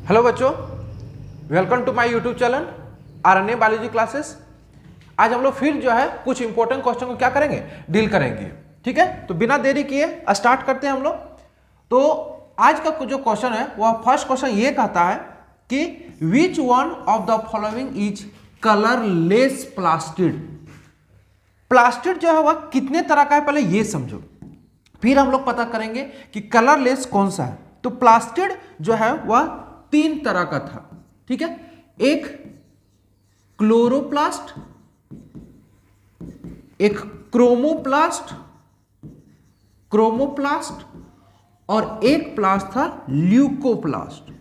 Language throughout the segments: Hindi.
हेलो बच्चों, welcome to my YouTube channel Aranya biology classes. आज हम लोग फिर जो है कुछ इंपॉर्टेंट क्वेश्चन को क्या करेंगे, डील करेंगे। ठीक है, तो बिना देरी किए स्टार्ट करते हैं हम लोग। तो आज का जो क्वेश्चन है वह फर्स्ट क्वेश्चन ये कहता है कि which one of the following is colourless plastid. Plastid जो है वह कितने तरह का है, पहले ये समझो, फिर हम लोग पता करेंगे कि कलरलेस कौन सा है। तो प्लास्टिड जो है वह 3 तरह का था। ठीक है, एक क्लोरोप्लास्ट, एक क्रोमोप्लास्ट और एक प्लास्ट था ल्यूकोप्लास्ट।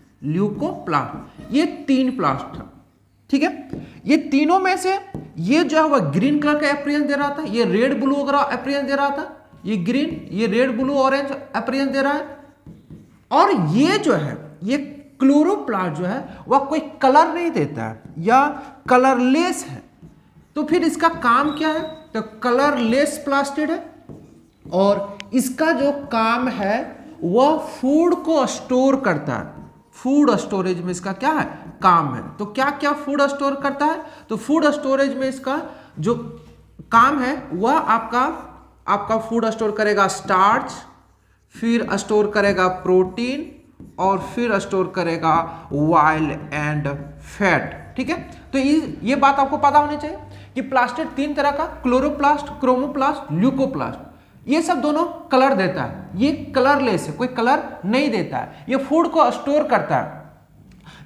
ये 3 प्लास्ट था। ठीक है, ये तीनों में से ये जो है वह ग्रीन कलर का अपीयरेंस दे रहा था, ये रेड ब्लू वगैरह अपीयरेंस दे रहा था, ये ग्रीन, ये रेड ब्लू ऑरेंज अपीयरेंस दे रहा है। और ये जो है ये क्लोरोप्लास्ट जो है वह कोई कलर नहीं देता है या कलरलेस है। तो फिर इसका काम क्या है, तो कलरलेस प्लास्टिड है और इसका जो काम है वह फूड को स्टोर करता है। फूड स्टोरेज में इसका क्या है, काम है। तो क्या क्या फूड स्टोर करता है, तो फूड स्टोरेज में इसका जो काम है वह आपका फूड स्टोर करेगा स्टार्च, फिर स्टोर करेगा प्रोटीन और फिर स्टोर करेगा ऑयल एंड फैट। ठीक है, तो ये बात आपको पता होनी चाहिए कि प्लास्टिड 3 तरह का, क्लोरोप्लास्ट, क्रोमोप्लास्ट, ल्यूकोप्लास्ट, ये सब दोनों कलर देता है। ये कलरलेस है, कोई कलर नहीं देता है। ये फूड को स्टोर करता है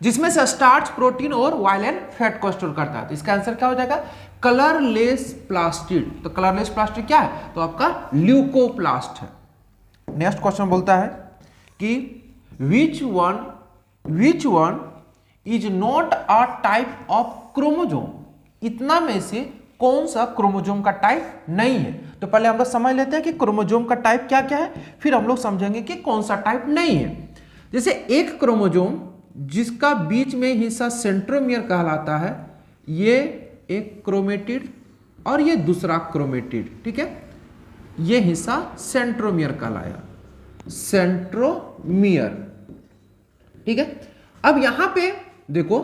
जिसमें से स्टार्च, प्रोटीन और ऑयल एंड फैट को स्टोर करता है। तो इसका आंसर क्या हो जाएगा, कलरलेस प्लास्टिड। तो कलरलेस प्लास्टिड क्या है, तो आपका ल्यूकोप्लास्ट है। नेक्स्ट क्वेश्चन बोलता है कि which one is not a type of chromosome. इतना में से कौन सा क्रोमोजोम का टाइप नहीं है। तो पहले हम लोग समझ लेते हैं कि क्रोमोजोम का टाइप क्या क्या है, फिर हम लोग समझेंगे कि कौन सा टाइप नहीं है। जैसे एक क्रोमोजोम जिसका बीच में हिस्सा सेंट्रोमियर कहलाता है, ये एक क्रोमेटिड और ये दूसरा क्रोमेटिड। ठीक है, ये हिस्सा सेंट्रोमियर कहलाया, सेंट्रोमियर। ठीक है, अब यहां पे देखो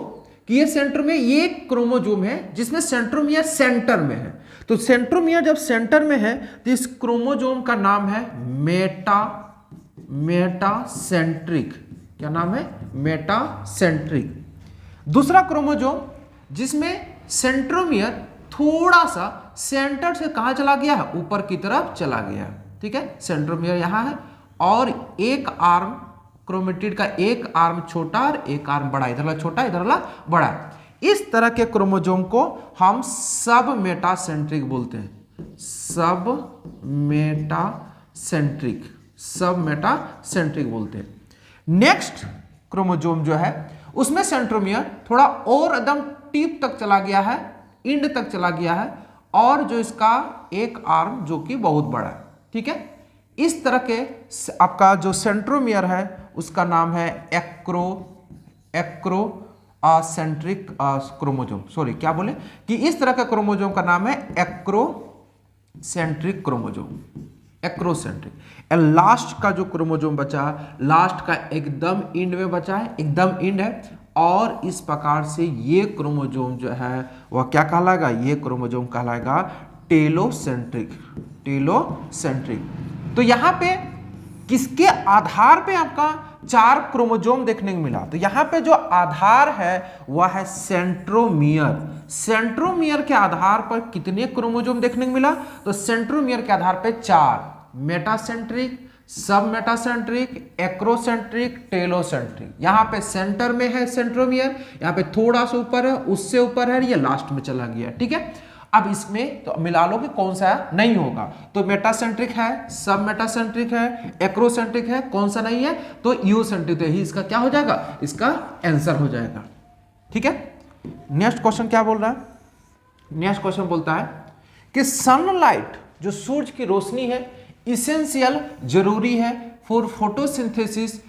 कि ये सेंट्रोमियर, ये क्रोमोजोम है जिसमें सेंट्रोमियर सेंटर में है। तो सेंट्रोमियर जब सेंटर में है तो इस क्रोमोजोम का नाम है मेटासेंट्रिक। क्या नाम है, मेटासेंट्रिक। दूसरा क्रोमोजोम जिसमें सेंट्रोमियर थोड़ा सा सेंटर से कहां चला गया है, ऊपर की तरफ चला गया है। ठीक है, सेंट्रोमियर यहां है और एक आर्म, क्रोमेटिड का एक आर्म छोटा और एक आर्म बड़ा, इधर वाला छोटा इधर वाला बड़ा। इस तरह के क्रोमोजोम को हम सब मेटासेंट्रिक बोलते हैं। सब मेटासेंट्रिक बोलते हैं। नेक्स्ट क्रोमोजोम जो है उसमें सेंट्रोमियर थोड़ा और एकदम टिप तक चला गया है, इंड तक चला गया है, और जो इसका एक आर्म जो कि बहुत बड़ा है। ठीक है, इस तरह के आपका जो सेंट्रोमियर है उसका नाम है एक्रोसेंट्रिक क्रोमोजोम। सॉरी, क्या बोले कि इस तरह का क्रोमोजोम का नाम है एक्रोसेंट्रिक क्रोमोजोम, एक्रोसेंट्रिक। लास्ट का जो क्रोमोजोम बचा, लास्ट का एकदम इंड में बचा है, एकदम इंड है, और इस प्रकार से ये क्रोमोजोम जो है वह क्या कहलाएगा, ये क्रोमोजोम कहलाएगा टेलोसेंट्रिक। तो यहां पे किसके आधार पे आपका 4 क्रोमोजोम देखने को मिला, तो यहां पे जो आधार है वह है सेंट्रोमियर। सेंट्रोमियर के आधार पर कितने क्रोमोजोम देखने को मिला, तो सेंट्रोमियर के आधार पे 4, मेटासेंट्रिक, सब मेटासेंट्रिक, एक्रोसेंट्रिक, टेलोसेंट्रिक। यहां पे सेंटर में है सेंट्रोमियर, यहां पे थोड़ा सा ऊपर है, उससे ऊपर है, ये लास्ट में चला गया। ठीक है, अब इसमें तो मिला लो कि कौन सा नहीं होगा। तो मेटासेंट्रिक है, सब मेटासेंट्रिक है, एक्रोसेंट्रिक है, कौन सा नहीं है, तो यूसेंट्रिक। ही इसका क्या हो जाएगा, इसका आंसर हो जाएगा। ठीक है, नेक्स्ट क्वेश्चन क्या बोल रहा है, नेक्स्ट क्वेश्चन बोलता है कि सनलाइट, जो सूरज की रोशनी है, इसेंशियल, जरूरी है फॉर फोटोसिंथेसिस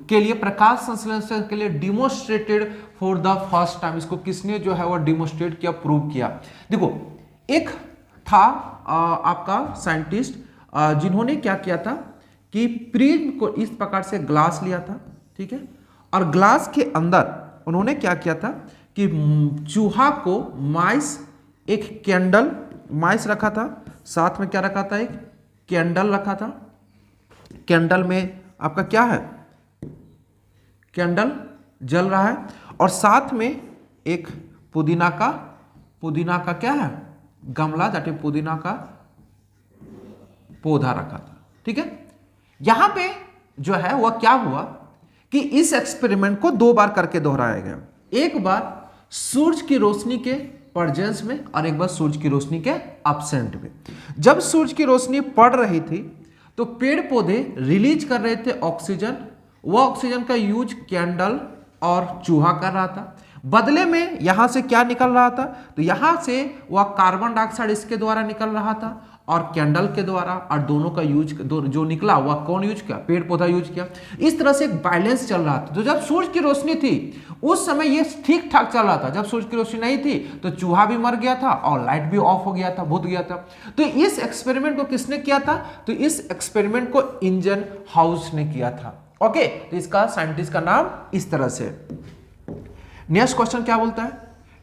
के लिए, प्रकाश संश्लेषण के लिए, demonstrated for the first time. इसको किसने जो है वो डिमोन्स्ट्रेट किया, प्रूव किया। देखो, एक था आपका साइंटिस्ट जिन्होंने क्या किया था कि प्रिज्म को इस प्रकार से ग्लास लिया था। ठीक है, और ग्लास के अंदर उन्होंने क्या किया था कि चूहा को माइस, एक कैंडल, माइस रखा था, साथ में क्या रखा था, एक कैंडल रखा था। कैंडल में आपका क्या है, कैंडल जल रहा है, और साथ में एक पुदीना का क्या है, गमला, जाके पुदीना का पौधा रखा था। ठीक है, यहां पे जो है वह क्या हुआ कि इस एक्सपेरिमेंट को 2 बार करके दोहराया गया। एक बार सूरज की रोशनी के प्रेजेंस में और एक बार सूरज की रोशनी के एब्सेंट में। जब सूरज की रोशनी पड़ रही थी तो पेड़ पौधे रिलीज कर रहे थे ऑक्सीजन, वह ऑक्सीजन का यूज कैंडल और चूहा कर रहा था। बदले में यहां से क्या निकल रहा था, तो यहां से वह कार्बन डाइऑक्साइड इसके द्वारा निकल रहा था और कैंडल के द्वारा, और दोनों का यूज जो निकला वह कौन यूज किया, पेड़ पौधा यूज किया। इस तरह से एक बैलेंस चल रहा था। तो जब सूरज की रोशनी थी उस समय ये ठीक ठाक चल रहा था, जब सूरज की रोशनी नहीं थी तो चूहा भी मर गया था और लाइट भी ऑफ हो गया था, बुझ गया था। तो इस एक्सपेरिमेंट को किसने किया था, तो इस एक्सपेरिमेंट को इंजन हाउस ने किया था। ओके, तो इसका साइंटिस्ट का नाम इस तरह से। नेक्स्ट क्वेश्चन क्या बोलता है,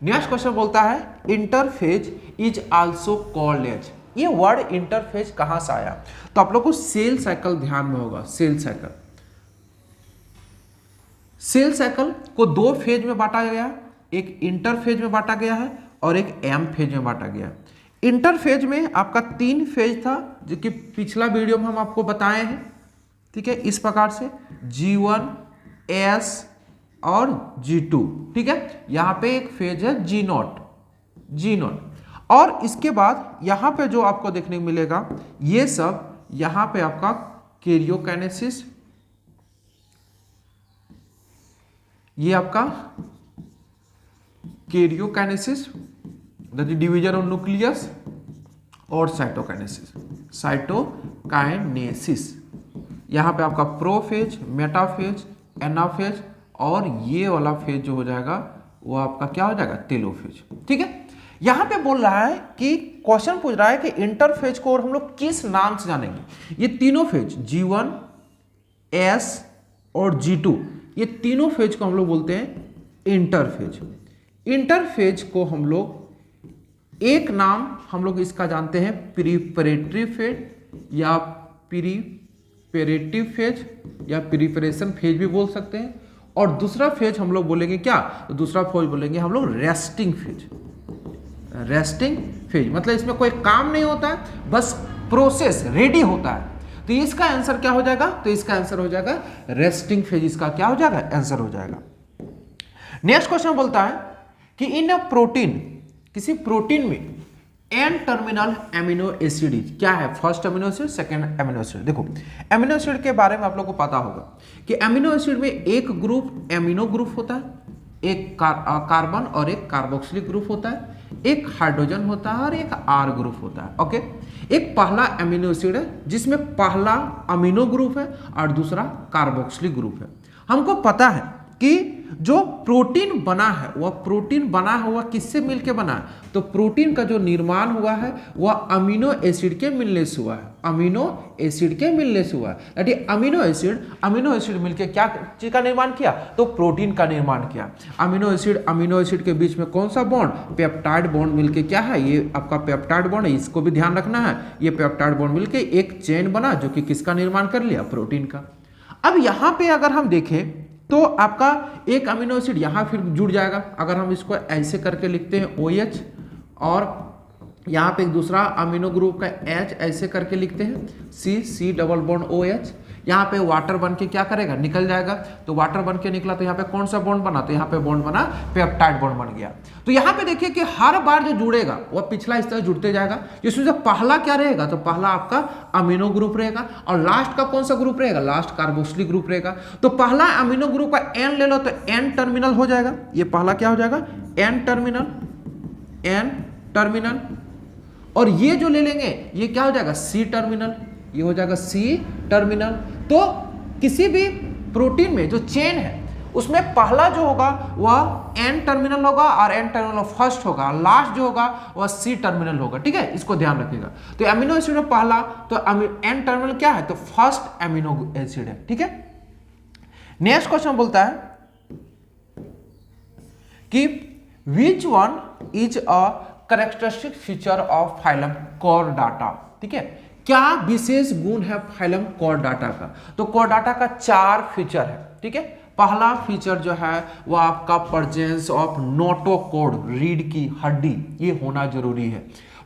नेक्स्ट क्वेश्चन बोलता है interphase is also called age. ये वर्ड इंटरफेज कहां से आया, तो आप लोग को सेल साइकिल ध्यान में होगा। सेल साइकिल, सेल साइकिल को 2 फेज में बांटा गया, एक इंटरफेज में बांटा गया है और एक एम फेज में बांटा गया। इंटरफेज में आपका 3 फेज था, जो कि पिछला वीडियो में हम आपको बताए हैं। ठीक है, इस प्रकार से G1, S और G2। ठीक है, यहां पे एक फेज है G0, और इसके बाद यहां पे जो आपको देखने को मिलेगा ये सब, यहां पे आपका कैरियोकाइनेसिस, ये आपका karyokinesis that is division of nucleus, और साइटोकाइनेसिस। यहां पे आपका प्रोफेज, मेटाफेज, एनाफेज, और ये वाला फेज जो हो जाएगा वो आपका क्या हो जाएगा, टेलोफेज। ठीक है, यहां पे बोल रहा है कि क्वेश्चन पूछ रहा है कि इंटरफेज को और हम लोग किस नाम से जानेंगे। ये तीनों फेज G1, S और G2, ये तीनों फेज को हम लोग बोलते हैं इंटरफेज। इंटरफेज को हम लोग एक नाम हम लोग इसका जानते हैं प्रीपरेटरी फेज या प्रीपरेटिव फेज या प्रिपरेशन फेज भी बोल सकते हैं, और दूसरा फेज हम लोग बोलेंगे क्या, तो दूसरा फेज बोलेंगे हम लोग रेस्टिंग फेज। रेस्टिंग फेज मतलब इसमें कोई काम नहीं होता है, बस प्रोसेस रेडी होता है। तो इसका आंसर क्या हो जाएगा, तो इसका आंसर हो जाएगा रेस्टिंग फेज। इसका क्या हो जाएगा, आंसर हो जाएगा। नेक्स्ट क्वेश्चन बोलता है कि इन अ प्रोटीन, किसी प्रोटीन में एन टर्मिनल एमिनो एसिड क्या है, first amino acid, second amino acid. देखो अमीनो एसिड के बारे में आप लोग को पता होगा कि अमीनो एसिड में एक ग्रुप एमिनो ग्रुप होता है, एक कार्बन और एक कार्बोक्सिलिक ग्रुप होता है, एक हाइड्रोजन होता है और एक आर ग्रुप होता है। ओके, एक पहला अमीनो एसिड है जिसमें पहला अमीनो ग्रुप है और दूसरा कार्बोक्सिलिक ग्रुप है। हमको पता है कि जो प्रोटीन बना है वह प्रोटीन बना हुआ किससे मिलके बना है, तो प्रोटीन का जो निर्माण हुआ है वह अमीनो एसिड के मिलने से हुआ है, अमीनो एसिड के मिलने से हुआ है। यानी अमीनो एसिड मिलके क्या चीज का निर्माण किया, तो प्रोटीन का निर्माण किया। अमीनो एसिड के बीच में कौन सा बॉन्ड, पेप्टाइड बॉन्ड मिलके क्या है, ये आपका पेप्टाइड बॉन्ड है, इसको भी ध्यान रखना है। ये पेप्टाइड बॉन्ड मिलके एक चेन बना जो कि किसका निर्माण कर लिया, प्रोटीन का। अब यहाँ पे अगर हम देखें तो आपका एक अमीनो एसिड यहाँ फिर जुड़ जाएगा। अगर हम इसको ऐसे करके लिखते हैं OH, और यहाँ पे एक दूसरा अमीनो ग्रुप का H ऐसे करके लिखते हैं C डबल बॉन्ड OH, यहाँ पे वाटर बन के क्या करेगा, निकल जाएगा। तो वाटर बन के निकला तो यहाँ पे कौन सा बॉन्ड बना, तो यहाँ पे बॉन्ड बना, पेप्टाइड बॉन्ड बन गया। तो यहाँ पे देखिए कि हर बार जो जुड़ेगा वह पिछला इस तरह जुड़ते जाएगा। इसमें जो पहला क्या रहेगा, तो पहला आपका अमीनो ग्रुप रहेगा, और लास्ट का कौन सा ग्रुप रहेगा, लास्ट कार्बोक्सिलिक ग्रुप रहेगा। तो पहला अमीनो ग्रुप का N ले लो तो N टर्मिनल हो जाएगा, ये पहला क्या हो जाएगा, N टर्मिनल, और ये जो ले लेंगे ये क्या हो जाएगा, C टर्मिनल, ये हो जाएगा C टर्मिनल। तो किसी भी प्रोटीन में जो चेन है उसमें पहला जो होगा वह N टर्मिनल होगा और N टर्मिनल फर्स्ट होगा, लास्ट जो होगा वह C टर्मिनल होगा। ठीक है, इसको ध्यान रखिएगा। तो अमीनो एसिड में पहला तो N टर्मिनल क्या है, तो फर्स्ट अमीनो एसिड है। ठीक है, नेक्स्ट क्वेश्चन बोलता है कि which one is a characteristic feature of phylum Chordata. ठीक है, क्या विशेष गुण है फाइलम कॉर्डाटा का? तो कॉर्डाटा का 4 फीचर है। ठीक है, पहला फीचर जो है वो आपका प्रेजेंस ऑफ नोटोकॉर्ड, रीढ़ की हड्डी, ये होना जरूरी है।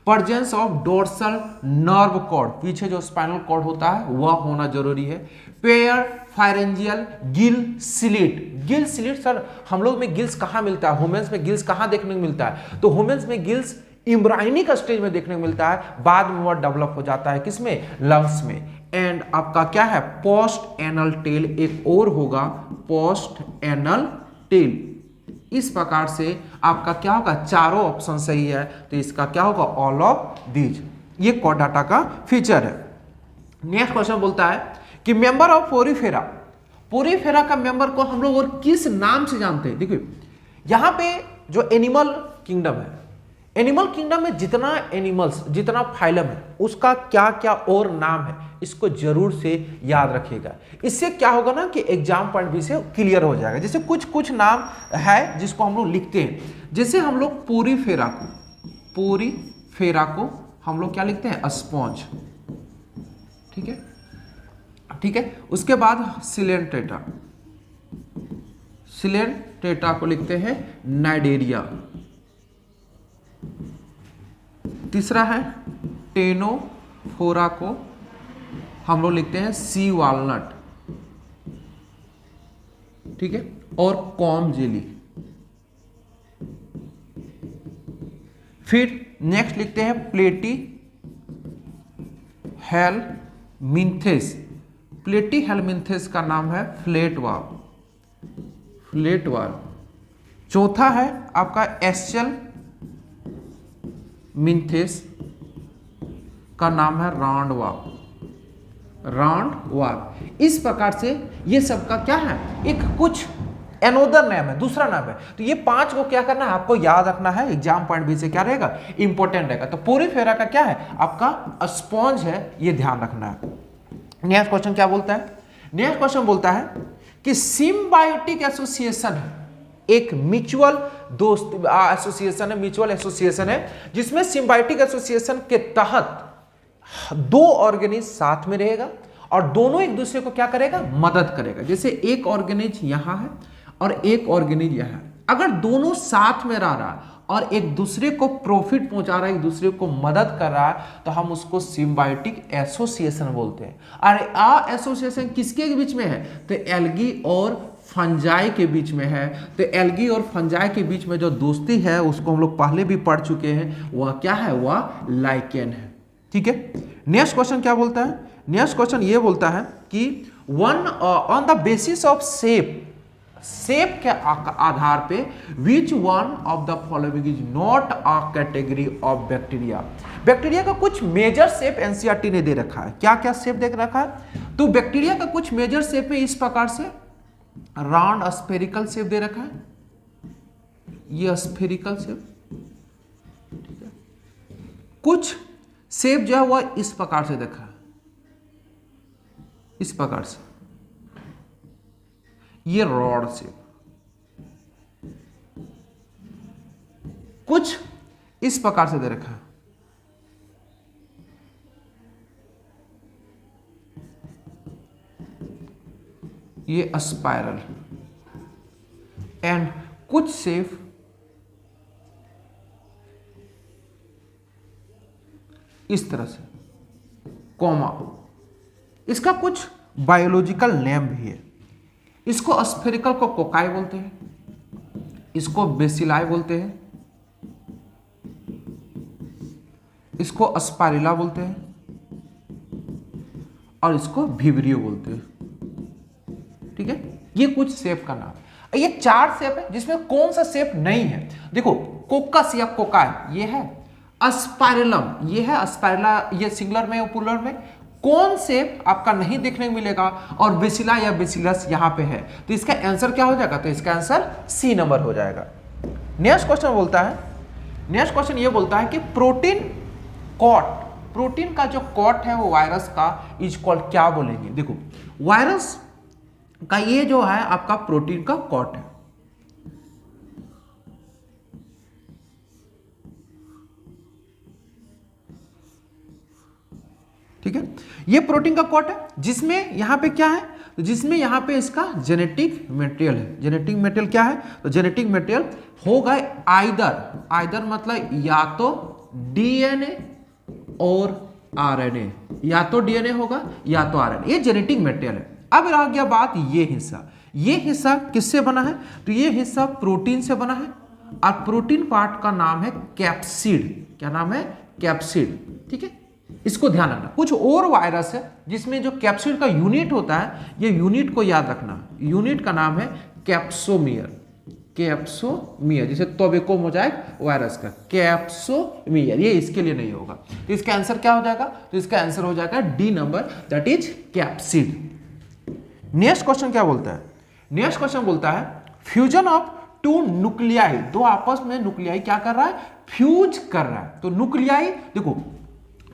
Presence of dorsal nerve cord, पीछे जो स्पाइनल कॉर्ड होता है वह होना जरूरी है। Pair pharyngeal gill slit, gill slit sir हम लोग में गिल्स कहाँ मिलता है? ह्यूमंस में गिल्स कहाँ देखने को मिलता है? तो ह्यूमंस में गिल्स इम्ब्रायनिक स्टेज में देखने को मिलता है, बाद में वह डेवलप हो जाता है किसमें? लंग्स में। एंड आपका क्या है? पोस्ट एनल टेल, एक और होगा पोस्ट एनल टेल। इस प्रकार से आपका क्या होगा? चारों ऑप्शन सही है, तो इसका क्या होगा? All of these. ये कॉर्डाटा का फीचर है। नेक्स्ट क्वेश्चन बोलता है कि मेंबर ऑफ पोरीफेरा, पोरीफेरा का मेंबर को हम लोग और किस नाम से जानते हैं? देखिए यहां पे जो एनिमल किंगडम है, एनिमल किंगडम में जितना एनिमल्स, जितना फाइलम है, उसका क्या क्या और नाम है, इसको जरूर से याद रखिएगा। इससे क्या होगा ना कि एग्जाम पॉइंट भी से क्लियर हो जाएगा। जैसे कुछ कुछ नाम है जिसको हम लोग लिखते हैं, जैसे हम लोग पोरीफेरा को, पोरीफेरा को हम लोग क्या लिखते हैं? स्पॉन्ज। ठीक है, ठीक है। उसके बाद सिलेंटेटा, सिलेंटेटा को लिखते हैं नाइडेरिया। तीसरा है टेनोफोरा को हम लोग लिखते हैं सी वालनट। ठीक है, और कॉम जेली। फिर नेक्स्ट लिखते हैं प्लेटी हेलमिंथेस, प्लेटी हेलमिंथेस का नाम है फ्लेट वाल, फ्लेट वाल। चौथा है आपका एस्चल मिंथेस का नाम है राउंड वाल, राउंड वाल। इस प्रकार से ये सबका क्या है? एक कुछ एनोदर नेम है, दूसरा नाम है। तो ये 5 को क्या करना है? आपको याद रखना है, एग्जाम पॉइंट भी से क्या रहेगा? इंपॉर्टेंट रहेगा। तो पोरीफेरा का क्या है? आपका स्पॉन्ज है, ये ध्यान रखना है। नेक्स्ट क्वेश्चन क्या बोलता है? नेक्स्ट क्वेश्चन बोलता है कि सिम्बायोटिक एसोसिएशन है, एक म्यूचुअल दोस्त एसोसिएशन है, म्यूचुअल एसोसिएशन है, जिसमें सिम्बायोटिक एसोसिएशन के तहत 2 ऑर्गेनिज साथ में रहेगा और दोनों एक दूसरे को क्या करेगा? मदद करेगा। जैसे एक ऑर्गेनिज यहां है और एक ऑर्गेनिज यहां है, अगर दोनों साथ में रह रहा और एक दूसरे को प्रॉफिट पहुंचा रहा है, एक दूसरे को मदद कर रहा है, तो हम उसको सिम्बायोटिक एसोसिएशन बोलते हैं। अरे आ एसोसिएशन किसके बीच में है? तो एल्गी और फंजाई के बीच में है। तो एल्गी और फंजाई के बीच में जो दोस्ती है उसको हम लोग पहले भी पढ़ चुके हैं, वह क्या है? वह लाइकेन है। ठीक है, नेक्स्ट क्वेश्चन क्या बोलता है? नेक्स्ट क्वेश्चन ये बोलता है कि one on the basis of shape, shape के आधार पे which one of the following is not a category of bacteria. Bacteria का कुछ मेजर शेप एनसीईआरटी ने दे रखा है। क्या क्या शेप दे रखा है? तो बैक्टीरिया का कुछ मेजर शेप में इस प्रकार से राउंड स्फेरिकल शेप दे रखा है, ये स्फेरिकल शेप। ठीक है, कुछ शेप जो है वह इस प्रकार से देखा है, इस प्रकार से, ये रॉड शेप। कुछ इस प्रकार से दे रखा है, ये स्पाइरल। एंड कुछ शेप इस तरह से कॉमा। इसका कुछ बायोलॉजिकल नेम भी है। इसको स्फेरिकल को कोकाई बोलते हैं, इसको बेसिलाई बोलते हैं, इसको स्पाइरुला बोलते हैं और इसको विब्रियो बोलते हैं। ठीक है, ये कुछ शेप का नाम। ये 4 शेप है जिसमें कौन सा शेप नहीं है? देखो कोकस या कोकाई ये है, स्पाइरलम ये है, स्पाइरुला ये सिंगुलर में और प्लूरल में। कौन शेप आपका नहीं देखने को मिलेगा? और बेसिला या बेसिलस यहां पे है, तो इसका आंसर क्या हो जाएगा? तो इसका आंसर सी नंबर हो जाएगा। नेक्स्ट क्वेश्चन बोलता है, नेक्स्ट क्वेश्चन ये बोलता है कि प्रोटीन कॉट, प्रोटीन का जो कॉट है वो वायरस का इज कॉल्ड क्या बोलेंगे? देखो वायरस का ये जो है आपका प्रोटीन का कॉट है, ठीक है, ये प्रोटीन का कोट है जिसमें यहाँ पे क्या है, तो जिसमें यहाँ पे इसका जेनेटिक मटेरियल है। जेनेटिक मटेरियल क्या है, तो जेनेटिक मटेरियल होगा आइदर मतलब या तो डीएनए और आरएनए, या तो डीएनए होगा या तो आरएनए, ये जेनेटिक मटेरियल है। अब रह गया बात ये हिस्सा किससे बना है, तो ये हिस्सा प्रोटीन से बना है और प्रोटीन पार्ट का नाम है कैप्सिड। क्या नाम है, कैप्सिड। ठीक है, इसको ध्यान रखना। कुछ और वायरस है जिसमें जो कैप्सिड का यूनिट होता है, ये यूनिट को याद रखना, यूनिट का नाम है कैप्सोमियर। कैप्सोमियर जैसे टोबैको मोजाइक वायरस का कैप्सोमियर, ये इसके लिए नहीं होगा। तो इसका आंसर क्या हो जाएगा, तो इसका आंसर हो जाएगा D number, that is capsid. Next question क्या बोलता है, नेक्स्ट क्वेश्चन बोलता है फ्यूजन ऑफ टू न्यूक्लियाई, दो आपस में न्यूक्लियाई क्या कर रहा है, फ्यूज कर रहा है। तो न्यूक्लियाई देखो,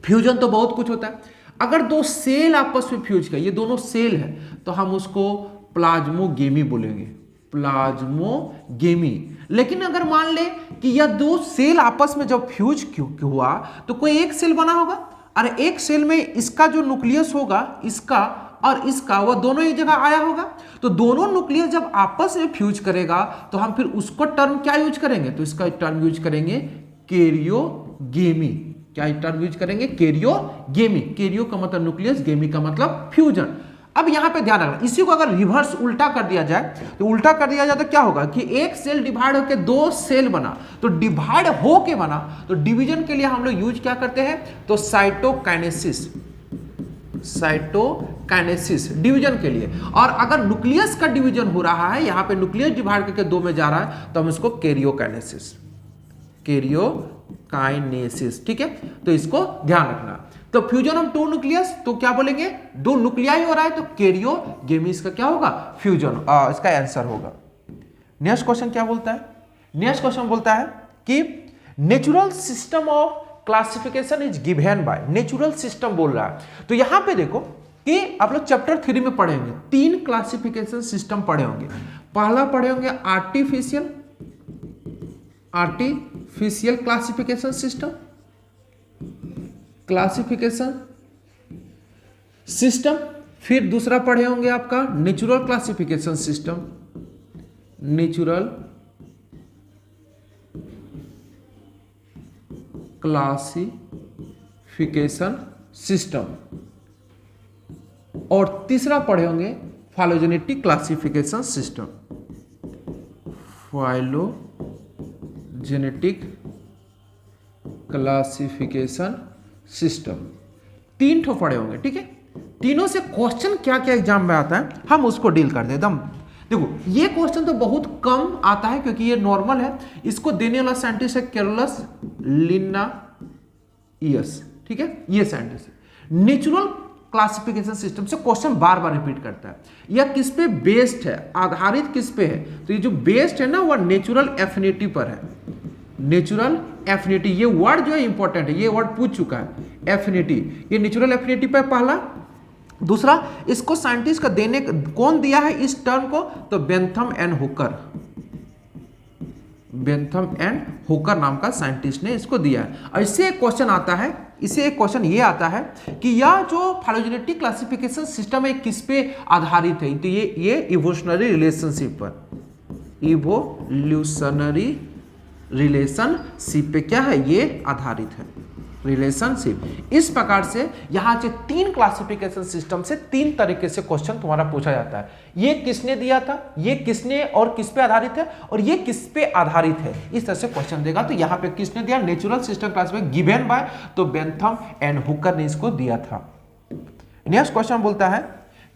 फ्यूजन तो बहुत कुछ होता है। अगर दो सेल आपस में फ्यूज कर, ये दोनों सेल है, तो हम उसको प्लाज्मोगेमी बोलेंगे, प्लाज्मोगेमी। लेकिन अगर मान ले कि यह दो सेल आपस में जब फ्यूज हुआ तो कोई एक सेल बना होगा, और एक सेल में इसका जो न्यूक्लियस होगा, इसका और इसका, वह दोनों एक जगह आया होगा। तो दोनों न्यूक्लियस जब आपस में फ्यूज करेगा तो हम फिर उसको टर्म क्या यूज करेंगे, तो इसका टर्म यूज करेंगे कैरियोगेमी। क्या टर्म यूज करेंगे, कैरियोगेमी। कैरियो का मतलब न्यूक्लियस, गेमी का मतलब फ्यूजन। अब यहां पे ध्यान रखना, इसी को अगर रिवर्स उल्टा कर दिया जाए, तो उल्टा कर दिया जाए तो क्या होगा कि एक सेल डिवाइड होकर दो सेल बना, तो डिवाइड होके बना, तो डिवीजन के लिए हम लोग यूज क्या करते हैं, तो साइटोकाइनेसिस, साइटोकाइनेसिस डिवीजन के लिए। और अगर न्यूक्लियस का डिवीजन हो रहा है, यहां पे न्यूक्लियस डिवाइड करके दो में जा रहा है, तो हम इसको कैरियोकाइनेसिस, कैरियोकाइनेसिस। ठीक है, तो इसको ध्यान रखना। तो फ्यूजन ऑफ टू न्यूक्लियस, तो क्या बोलेंगे, दो न्यूक्लियाई हो रहा है, तो कैरियोगेमी इसका क्या होगा, फ्यूजन, इसका आंसर होगा। नेक्स्ट क्वेश्चन क्या बोलता है, नेक्स्ट क्वेश्चन बोलता है कि natural system of classification is given by, natural system बोल रहा है। तो यहां पे देखो कि आप लोग चैप्टर 3 में पढ़े होंगे, 3 क्लासिफिकेशन सिस्टम पढ़े होंगे। पहला पढ़े होंगे आर्टिफिशियल क्लासिफिकेशन सिस्टम, फिर दूसरा पढ़े होंगे आपका natural classification system, natural classification system, और तीसरा पढ़े होंगे phylogenetic classification system, phylogenetic classification system. 3 ठो पढ़े होंगे। ठीक है, तीनों से क्वेश्चन क्या क्या एग्जाम में आता है हम उसको डील कर दे एकदम। देखो ये क्वेश्चन तो बहुत कम आता है क्योंकि ये नॉर्मल है, इसको देने वाला साइंटिस्ट है कैरोलस लिन्नाइयस। ठीक है, ये साइंटिस्ट है। नेचुरल क्लासिफिकेशन सिस्टम से क्वेश्चन बार बार रिपीट करता है। यह किस पे बेस्ड है, आधारित किस पे है, तो ये जो बेस्ड है ना वह नेचुरल एफिनिटी पर है। नेचुरल एफिनिटी, ये वर्ड जो है इंपॉर्टेंट है, ये वर्ड पूछ चुका है, एफिनिटी, ये नेचुरल एफिनिटी पर पहला। दूसरा, इसको साइंटिस्ट का देने, कौन दिया है इस टर्म को, तो Bentham and Hooker, Bentham and Hooker नाम का साइंटिस्ट ने इसको दिया है। और इससे एक क्वेश्चन आता है, इससे एक क्वेश्चन ये आता है कि यह जो फाइलोजेनेटिक क्लासिफिकेशन सिस्टम है किस पे आधारित है, तो ये इवोल्यूशनरी रिलेशनशिप पर, इवोल्यूशनरी रिलेशनशिप पे क्या है, ये आधारित है, रिलेशनशिप। इस प्रकार से यहां से 3 क्लासिफिकेशन सिस्टम से 3 तरीके से क्वेश्चन तुम्हारा पूछा जाता है। ये किसने दिया था, ये किसने और किस पे आधारित है, और ये किस पे आधारित है, इस तरह से क्वेश्चन देगा। तो यहां पे किसने दिया, natural system classification given by, तो बेंथम एंड हुकर ने इसको दिया था। नेक्स्ट क्वेश्चन बोलता है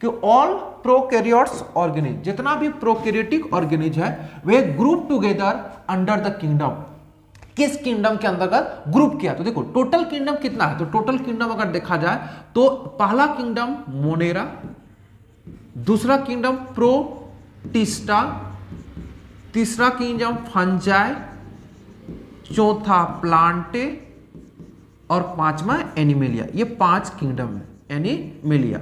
कि ऑल प्रोकैरियोट्स ऑर्गेनिज, जितना भी प्रोकैरियोटिक ऑर्गेनिज है they group together under the kingdom, किस किंगडम के अंतर्गत ग्रुप किया। तो देखो टोटल किंगडम कितना है, तो टोटल किंगडम अगर देखा जाए तो पहला किंगडम मोनेरा, दूसरा किंगडम प्रोटिस्टा, तीसरा किंगडम फंजाई, चौथा प्लांटे और पांचवा एनिमेलिया। ये 5 किंगडम है एनिमेलिया,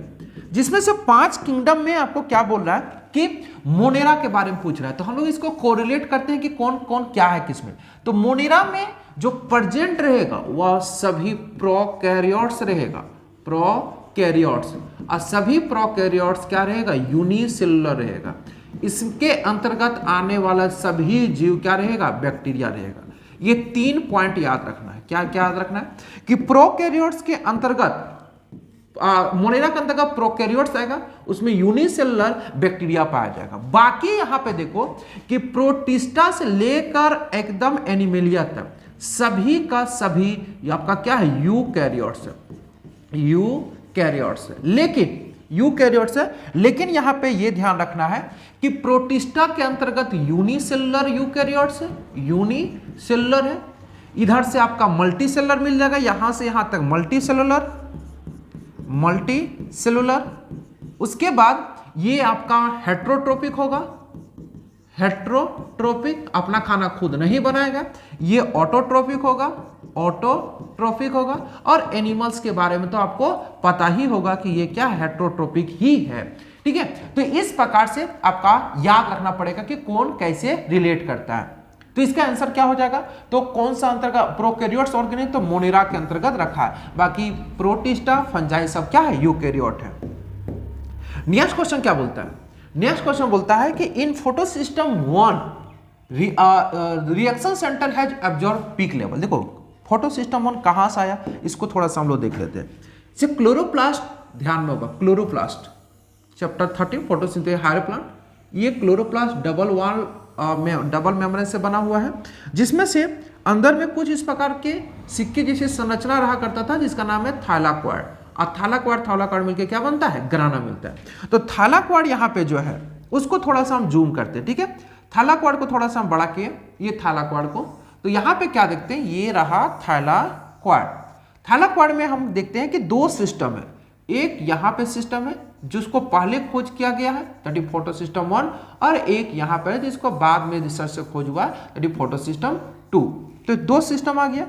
जिसमें से 5 किंगडम में आपको क्या बोल रहा है कि मोनेरा के बारे में पूछ रहा है। तो हम लोग इसको कोरिलेट करते हैं कि कौन कौन क्या है किसमें। तो मोनेरा में जो प्रेजेंट रहेगा वह सभी प्रोकैरियोट्स रहेगा, प्रोकैरियोट्स, और सभी प्रोकैरियोट्स क्या रहेगा, यूनिसेलुलर रहेगा। इसके अंतर्गत आने वाला सभी जीव क्या रहेगा, बैक्टीरिया रहेगा। ये 3 पॉइंट याद रखना है। क्या क्या याद रखना है कि प्रोकैरियोट्स के अंतर्गत, मोनेरा के अंतर्गत प्रोकैरियोट्स आएगा, उसमें यूनिसेलुलर बैक्टीरिया पाया जाएगा। बाकी यहां पे देखो कि प्रोटिस्टा से लेकर एकदम एनिमेलिया तक सभी का सभी आपका क्या है, यूकैरियोट्स है, यूकैरियोट्स है। यूकैरियोट्स है, लेकिन यहां पे ये ध्यान रखना है कि प्रोटिस्टा के अंतर्गत यूनिसेलुलर यूकैरियोट्स है, यूनिसेलुलर है। इधर से आपका मल्टीसेलुलर मिल जाएगा, यहां से यहां तक मल्टीसेलुलर, उसके बाद ये आपका हेट्रोट्रोपिक होगा, हेट्रोट्रोपिक, अपना खाना खुद नहीं बनाएगा। ये ऑटोट्रोपिक होगा, ऑटोट्रोपिक होगा। और एनिमल्स के बारे में तो आपको पता ही होगा कि ये क्या हेट्रोट्रोपिक ही है, ठीक है। तो इस प्रकार से आपका याद रखना पड़ेगा कि कौन कैसे रिलेट करता है। तो इसका आंसर क्या हो जाएगा, तो कौन सा अंतर्गत, प्रोकैरियोट्स ऑर्गेनिज्म तो मोनेरा के अंतर्गत रखा है, बाकी प्रोटिस्टा फंजाई सब क्या है, यूकैरियोट है। नेक्स्ट क्वेश्चन क्या बोलता है, नेक्स्ट क्वेश्चन बोलता है कि in photosystem 1 reaction centre has absorb peak level. देखो फोटोसिस्टम 1 कहां से आया, इसको थोड़ा सा हम लोग देख लेते हैं। से क्लोरोप्लास्ट, ध्यान में होगा chloroplast, chapter 13 photosynthesis higher plant. ये क्लोरोप्लास्ट डबल वॉल में डबल मेम्ब्रेन से बना हुआ है, जिसमें से अंदर में कुछ इस प्रकार के सिक्के जैसे संरचना रहा करता था, जिसका नाम है थाइलाक्वाइड। और थाइलाक्वाइड मिलकर क्या बनता है, ग्राना मिलता है। तो थाइलाक्वाइड यहाँ पे जो है उसको थोड़ा सा हम जूम करते हैं, ठीक है। थाइलाक्वाइड को थोड़ा सा हम बड़ा किए, ये थाइलाक्वाइड को, तो यहाँ पे क्या देखते हैं, ये रहा थाइलाक्वाइड। थाइलाक्वाइड में हम देखते हैं कि 2 सिस्टम है, एक यहाँ पे सिस्टम है जिसको पहले खोज किया गया है, दैट इज फोटोसिस्टम 1, और एक यहाँ पर है जिसको बाद में रिसर्च से खोज हुआ, दैट इज फोटोसिस्टम 2। तो 2 सिस्टम आ गया।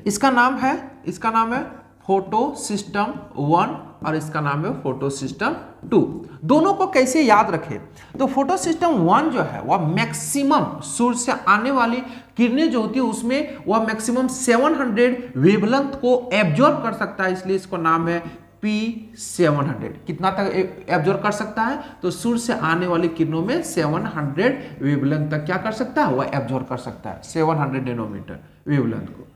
इसका नाम है फोटोसिस्टम 1 और इसका नाम है फोटोसिस्टम 2। दोनों को कैसे याद रखें, तो फोटोसिस्टम 1 जो है वह मैक्सिमम सूर्य से आने वाली किरणें जो होती है उसमें वह मैक्सिमम 700 वेवलेंथ को एब्जॉर्ब कर सकता है, इसलिए इसको नाम है P700। कितना तक एब्जॉर्ब कर सकता है, तो सूर्य से आने वाली किरणों में 700 वेवलेंथ तक क्या कर सकता है, वह एब्जॉर्ब कर सकता है, 700 नैनोमीटर वेवलेंथ को।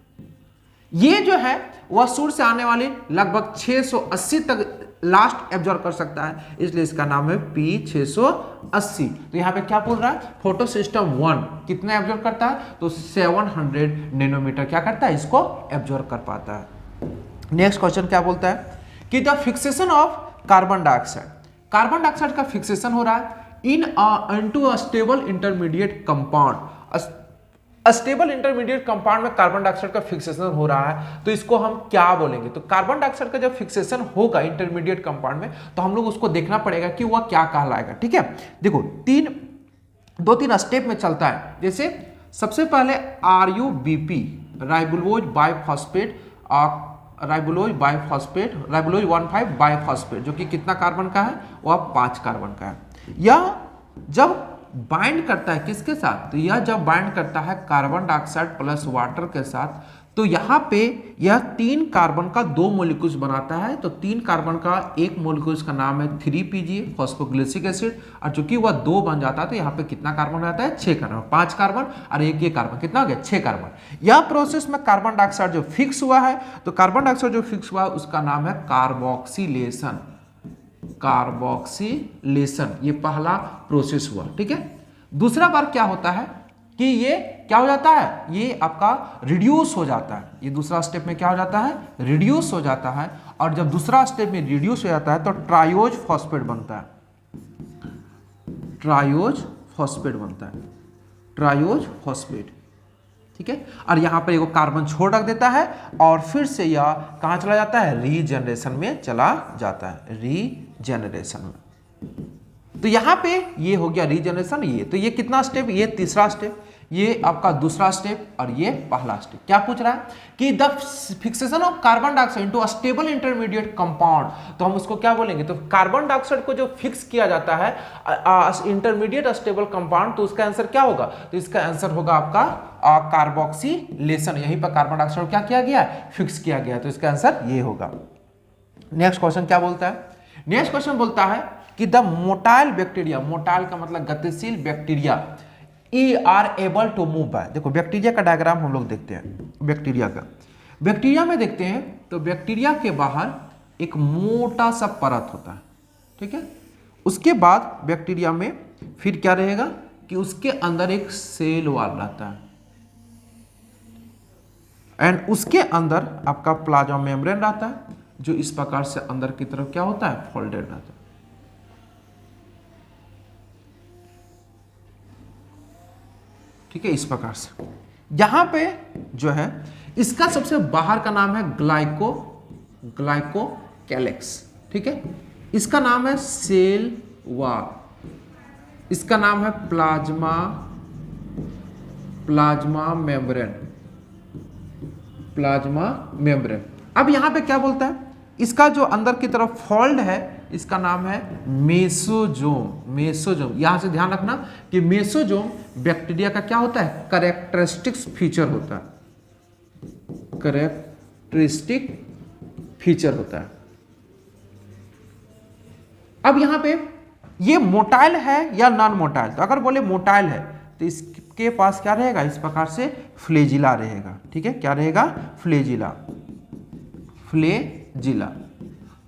ये जो है वह सूर्य से आने वाली लगभग 680 तक लास्ट एब्जॉर्ब कर सकता है, इसलिए इसका नाम है P680। तो यहां पे क्या बोल रहा है, फोटोसिस्टम 1 कितना एब्जॉर्ब करता है, तो 700 नैनोमीटर क्या करता है, इसको एब्जॉर्ब कर पाता है। नेक्स्ट क्वेश्चन क्या बोलता है कि the fixation of carbon dioxide का फिक्सेशन हो रहा है into a stable intermediate compound. Stable intermediate compound में कार्बन डाइऑक्साइड का फिक्सेशन हो रहा है, तो इसको हम क्या बोलेंगे, तो कार्बन डाइऑक्साइड का जब फिक्सेशन होगा इंटरमीडिएट कंपाउंड में, तो हम लोग उसको देखना पड़ेगा कि वह क्या कहलाएगा, ठीक है। देखो 2-3 स्टेप में चलता है। जैसे सबसे पहले RUBP, राइबोलोज बाइफॉस्फेट, राइबोलोज 1,5 बाइफॉस्फेट, जो कि कितना कार्बन का है, वह 5 कार्बन का है। यह जब बाइंड करता है किसके साथ, तो यह जब बाइंड करता है कार्बन डाइऑक्साइड प्लस वाटर के साथ, तो यहाँ पे यह 3 कार्बन का 2 मॉलिक्यूल्स बनाता है। तो 3 कार्बन का एक मॉलिक्यूल्स का नाम है 3PGA, फॉस्फोग्लिसिक एसिड, और चूंकि वह 2 बन जाता है तो यहाँ पे कितना कार्बन रहता है, 6 कार्बन, 5 कार्बन और एक ये कार्बन, कितना हो गया, 6 कार्बन। यह प्रोसेस में कार्बन डाइऑक्साइड जो फिक्स हुआ है, तो कार्बन डाइऑक्साइड जो फिक्स हुआ है उसका नाम है कार्बोक्सिलेशन। ये पहला प्रोसेस हुआ, ठीक है। दूसरा बार क्या होता है कि ये क्या हो जाता है, ये आपका रिड्यूस हो जाता है। ये दूसरा स्टेप में क्या हो जाता है, रिड्यूस हो जाता है। और जब दूसरा स्टेप में रिड्यूस हो जाता है तो ट्रायोज फॉस्फेट बनता है, ट्रायोज फॉस्फेट, ठीक है। और यहां पर एक कार्बन छोड़ रख देता है और फिर से यह कहां चला जाता है, रीजनरेशन में चला जाता है, रीजनरेशन में। तो यहां पे ये हो गया रीजनरेशन। ये तो ये कितना स्टेप, ये तीसरा स्टेप, ये आपका दूसरा स्टेप और ये पहला स्टेप। क्या पूछ रहा है कि the fixation of carbon dioxide into a stable intermediate compound, तो हम उसको क्या बोलेंगे, तो कार्बन डाइऑक्साइड को जो फिक्स किया जाता है इंटरमीडिएट स्टेबल कंपाउंड, तो उसका आंसर क्या होगा, तो इसका आंसर होगा आपका कार्बोक्सिलेशन। यहीं पर कार्बन डाइऑक्साइड क्या किया गया है, फिक्स किया गया है, तो इसका आंसर ये होगा। नेक्स्ट क्वेश्चन क्या बोलता है? नेक्स्ट क्वेश्चन बोलता है कि द मोटाइल बैक्टीरिया, मोटाइल का मतलब गतिशील बैक्टीरिया, ई are able to move by. देखो बैक्टीरिया का डायग्राम हम लोग देखते हैं, बैक्टीरिया का, बैक्टीरिया में देखते हैं तो बैक्टीरिया के बाहर एक मोटा सा परत होता है, ठीक है। उसके बाद बैक्टीरिया में फिर क्या रहेगा कि उसके अंदर एक सेल वॉल रहता है, एंड उसके अंदर आपका प्लाज्मा मेम्ब्रेन रहता है जो इस प्रकार से अंदर की तरफ क्या होता है, फोल्डेड रहता है। ठीक है, इस प्रकार से यहां पे जो है इसका सबसे बाहर का नाम है ग्लाइकोकैलेक्स, ठीक है। इसका नाम है सेल वॉल, इसका नाम है प्लाज्मा मेम्ब्रेन। अब यहां पे क्या बोलता है, इसका जो अंदर की तरफ फोल्ड है इसका नाम है मेसोजोम। यहां से ध्यान रखना कि मेसोजोम बैक्टीरिया का क्या होता है, कैरेक्टरिस्टिक्स फीचर होता है, कैरेक्टरिस्टिक फीचर होता है। अब यहां पे ये मोटाइल है या नॉन मोटाइल, तो अगर बोले मोटाइल है तो इसके पास क्या रहेगा, इस प्रकार से फ्लेजिला रहेगा, ठीक है। क्या रहेगा, फ्लेजिला।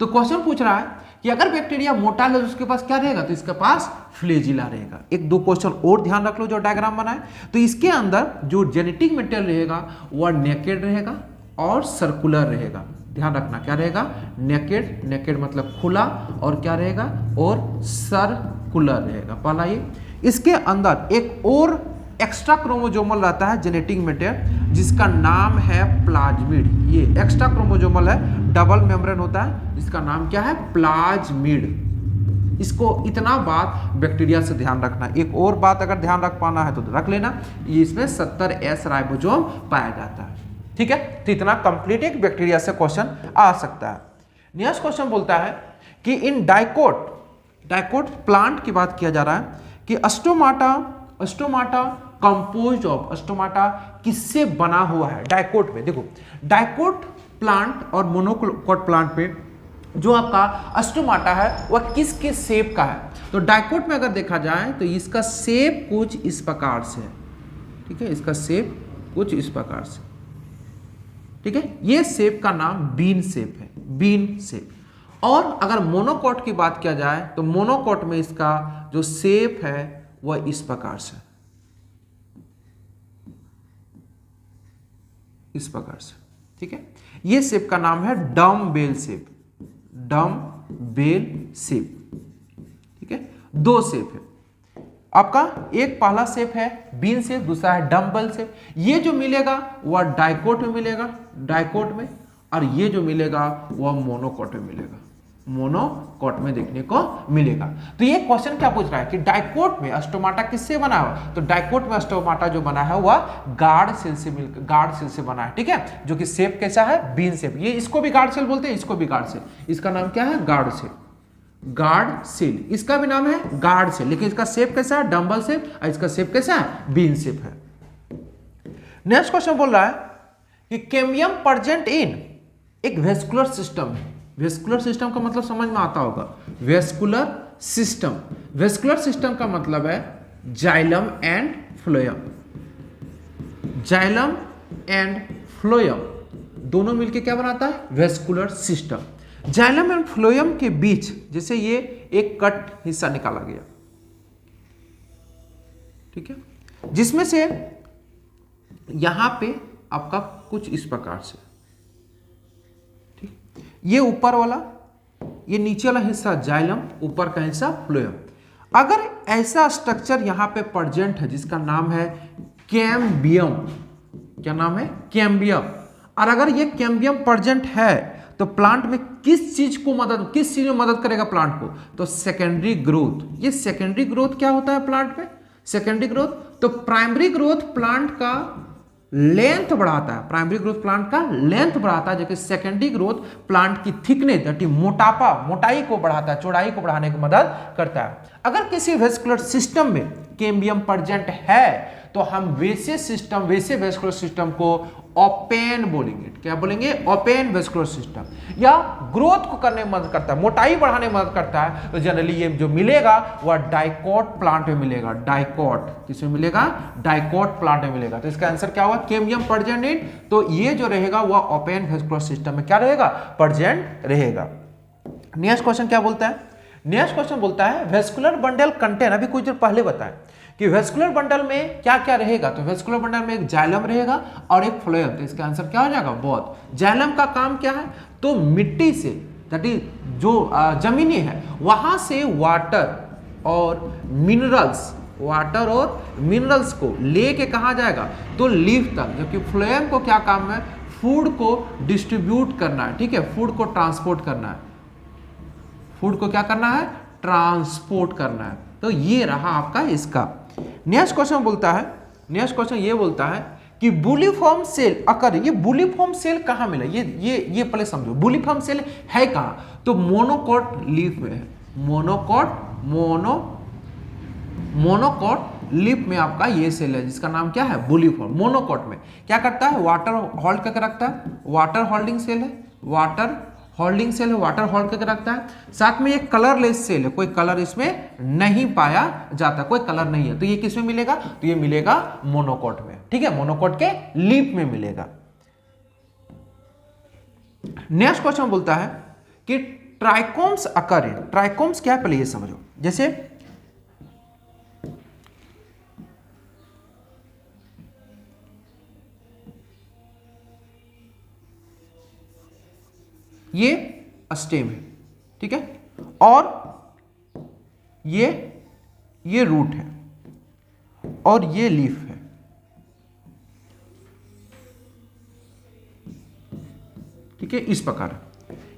तो क्वेश्चन पूछ रहा है कि अगर बैक्टीरिया मोटाइल है तो उसके पास क्या रहेगा, तो इसके पास फ्लेजिला रहेगा। एक दो क्वेश्चन और ध्यान रख लो जो डायग्राम बनाए, तो इसके अंदर जो जेनेटिक मटेरियल रहेगा वह नेकेड रहेगा और सर्कुलर रहेगा। ध्यान रखना क्या रहेगा, नेकेड मतलब खुला, और क्या रहेगा, और सर्कुलर रहेगा। पहला ये, इसके अंदर एक और एक्स्ट्रा क्रोमोजोमल रहता है जेनेटिक मटेरियल जिसका नाम है प्लाज्मिड। ये एक्स्ट्रा क्रोमोजोमल है, डबल मेम्ब्रेन होता है, इसका नाम क्या है, प्लाज्मिड। इसको इतना बात बैक्टीरिया से ध्यान रखना। एक और बात अगर ध्यान रख पाना है तो रख लेना, ये इसमें 70S राइबोसोम पाया जाता है, ठीक है। तो इतना कंप्लीट एक बैक्टीरिया से क्वेश्चन आ सकता है। नेक्स्ट क्वेश्चन बोलता है कि इन डाइकोट प्लांट की बात किया जा रहा है कि अस्टोमाटा कंपोज्ड ऑफ, अस्टोमाटा किससे बना हुआ है डाइकोट में। देखो डाइकोट प्लांट और मोनोकोट प्लांट पे जो आपका अस्टोमाटा है वह किसके शेप का है, तो डाइकोट में अगर देखा जाए तो इसका शेप कुछ इस प्रकार से है, ठीक है। इसका शेप कुछ इस प्रकार से, ठीक है। ये शेप का नाम बीन शेप है, बीन शेप। और अगर मोनोकोट की बात किया जाए तो मोनोकोट में इसका जो शेप है वह इस प्रकार से, इस प्रकार से, ठीक है। ये शेप का नाम है डम बेल शेप, ठीक है। दो शेप है आपका, एक पहला शेप है बीन शेप, दूसरा है डम्बल शेप। ये जो मिलेगा वह डाइकोट में मिलेगा, डाइकोट में, और ये जो मिलेगा वह मोनोकोट में मिलेगा, मोनोकोट में देखने को मिलेगा। तो ये क्वेश्चन क्या पूछ रहा है कि डाइकोट में अस्टोमाटा किससे बना हुआ, तो डाइकोट में अस्टोमाटा जो बना है वह गार्ड सेल से बना है, ठीक है। जो कि शेप कैसा है, बीन शेप। ये इसको भी गार्ड सेल बोलते हैं, इसको भी गार्ड सेल, इसका नाम क्या है, गार्ड सेल। इसका भी नाम है गार्ड सेल, लेकिन इसका शेप कैसा है, डम्बल शेप, और इसका शेप कैसा है, बीन शेप है। नेक्स्ट क्वेश्चन बोल रहा है कि कैम्बियम प्रेजेंट इन एक वेस्कुलर सिस्टम है। वेस्कुलर सिस्टम का मतलब समझ में आता होगा, वेस्कुलर सिस्टम का मतलब है जाइलम एंड फ्लोएम दोनों मिलके क्या बनाता है, vascular system. Xylem and phloem के बीच जैसे ये एक कट हिस्सा निकाला गया, ठीक है, जिसमें से यहां पे आपका कुछ इस प्रकार से, ठीक, ये ऊपर वाला, ये नीचे वाला हिस्सा जाइलम, ऊपर का हिस्सा फ्लोएम। अगर ऐसा स्ट्रक्चर यहां पे प्रेजेंट है जिसका नाम है कैम्बियम, क्या नाम है, कैम्बियम, और अगर ये कैम्बियम प्रेजेंट है तो प्लांट में किस चीज में मदद करेगा प्लांट को, तो सेकेंडरी ग्रोथ। ये सेकेंडरी ग्रोथ क्या होता है प्लांट में, सेकेंडरी ग्रोथ, तो प्राइमरी ग्रोथ प्लांट का लेंथ बढ़ाता है, प्राइमरी ग्रोथ प्लांट का लेंथ बढ़ाता है, जबकि सेकेंडरी ग्रोथ प्लांट की थिकनेस यानी मोटाई को बढ़ाता है, चौड़ाई को बढ़ाने की मदद करता है। अगर किसी वेस्कुलर सिस्टम में कैम्बियम प्रेजेंट है तो हम वैसे वेस्कुलर सिस्टम को ओपन बोलेंगे। क्या बोलेंगे? Open vascular system. या ग्रोथ को करने में मदद करता है, मोटाई बढ़ाने में मदद करता है, तो जनरली ये जो मिलेगा वह डाइकोट प्लांट में मिलेगा। डाइकोट किसमें मिलेगा? डाइकोट प्लांट में मिलेगा। तो इसका आंसर क्या हुआ? कैम्बियम प्रेजेंट इन, तो ये जो रहेगा वह ओपन वेस्कुलर सिस्टम में क्या रहेगा? प्रेजेंट रहेगा। नेक्स्ट क्वेश्चन क्या बोलता है? नेक्स्ट क्वेश्चन बोलता है वेस्कुलर बंडल कंटेन, अभी कुछ देर पहले बताया कि वेस्कुलर बंडल में क्या क्या रहेगा, तो वेस्कुलर बंडल में एक जाइलम रहेगा और एक फ्लोएम। तो इसका आंसर क्या हो जाएगा? बोथ। जाइलम का काम क्या है? तो मिट्टी से, दैट इज जो जमीनी है वहां से वाटर और मिनरल्स को लेके कहा जाएगा? तो लीफ तक। जबकि फ्लोएम को क्या काम है? फूड को डिस्ट्रीब्यूट करना है, ठीक है, फूड को ट्रांसपोर्ट करना है, फूड को क्या करना है? ट्रांसपोर्ट करना है। तो ये रहा आपका इसका। नेक्स्ट क्वेश्चन बोलता है, नेक्स्ट क्वेश्चन ये बोलता है कि बुलीफॉर्म सेल अकर, ये बुलीफॉर्म सेल कहां मिला? ये पहले समझो, बुलीफॉर्म सेल है कहां? तो मोनोकोट लीफ में है। मोनोकोट लीफ में आपका ये सेल है जिसका नाम क्या है? बुलीफॉर्म। मोनोकोट में क्या करता है? वाटर होल्ड करके रखता है, वाटर होल्डिंग सेल है, वाटर होल्ड करके रखता है। साथ में ये कलरलेस सेल है, कोई कलर इसमें नहीं पाया जाता, कोई कलर नहीं है। तो ये किसमें मिलेगा? तो ये मिलेगा मोनोकोट में, ठीक है, मोनोकोट के लीफ में मिलेगा। नेक्स्ट क्वेश्चन बोलता है कि ट्राइकोम्स अकर इन, ट्राइकोम्स क्या है पहले ये समझो। जैसे ये स्टेम है, ठीक है, और ये रूट है और ये लीफ है, ठीक है, इस प्रकार।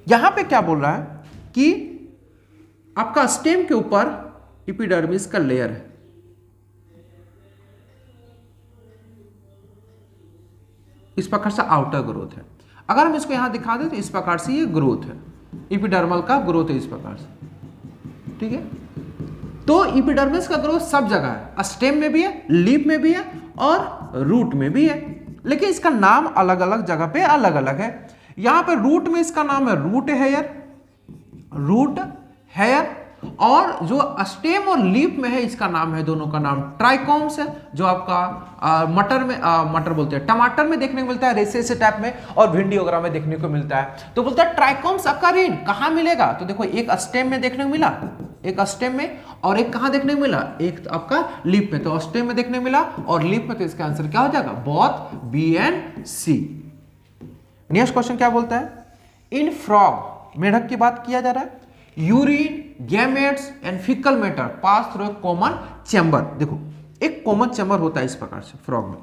यहां पे क्या बोल रहा है कि आपका स्टेम के ऊपर एपिडर्मिस का लेयर है, इस प्रकार से आउटर ग्रोथ है। अगर हम इसको यहां दिखा दें तो इस प्रकार से ये ग्रोथ है, एपिडर्मल का ग्रोथ है इस प्रकार से, ठीक है। तो एपिडर्मिस का ग्रोथ सब जगह है, स्टेम में भी है, लीफ में भी है और रूट में भी है, लेकिन इसका नाम अलग अलग जगह पे अलग अलग है। यहां पे रूट में इसका नाम है रूट हेयर, और जो स्टेम और लीफ में है इसका नाम है, दोनों का नाम ट्राइकोम्स है, जो आपका मटर बोलते हैं, टमाटर में देखने को मिलता है, रेसे टाइप में, और भिंडी वगैरह में देखने को मिलता है। तो बोलता है ट्राइकोम्स अकर इन, कहां मिलेगा? तो देखो एक स्टेम में देखने को मिला, एक स्टेम में, और एक कहां देखने को मिला? एक आपका लीफ में। तो स्टेम में देखने को मिला और लीफ में, तो इसका आंसर क्या हो जाएगा? Both, B and C. Next question क्या बोलता है? इन फ्रॉग, मेढक की बात किया जा रहा है, urine, gametes and faecal matter pass through common chamber. देखो एक कॉमन चैम्बर होता है इस प्रकार से फ्रॉग में,